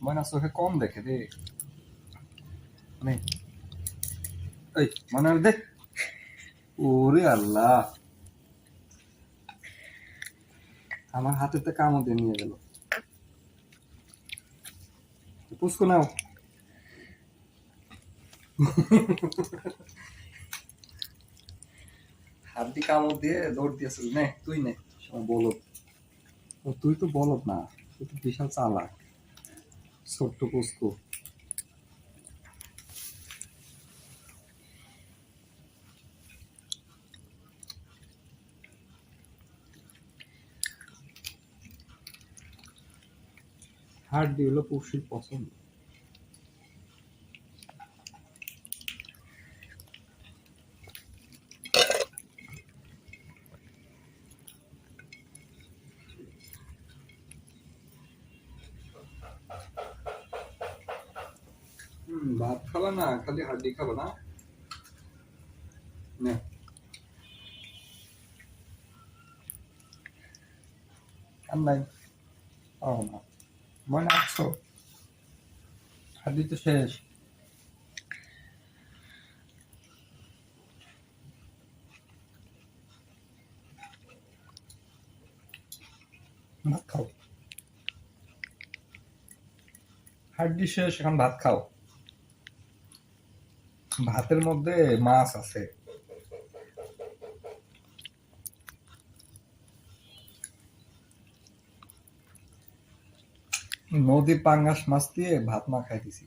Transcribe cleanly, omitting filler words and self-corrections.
ময়না চোখে কম দেখে রে, মানে এই মনে দেখ, ওরে আল্লাহ, আমার হাতেতে কামড় দিয়ে নিয়ে গেল। পুষ্কু নাও। হাত দিয়ে কামড় দিয়ে দৌড় দিয়েছিল। নে তুই নে, বলদ। ও তুই তো বলদ না, তুই তো বিশাল চালাক ছোট্ট পুষ্কু। হাড্ডি হলো পুষ্কুর পছন্দ। ভাত খাবা না, খালি হাড্ডি খাবা না? নে আর নাই, ও না মনে আসছো, হাড্ডি তো শেষ। ভাত খাও, হাড্ডি শেষ, এখন ভাত খাও। ভাতের মধ্যে মাছ আছে। নদীর পাঙ্গাস মাছ দিয়ে ভাত মা খাই দিছি।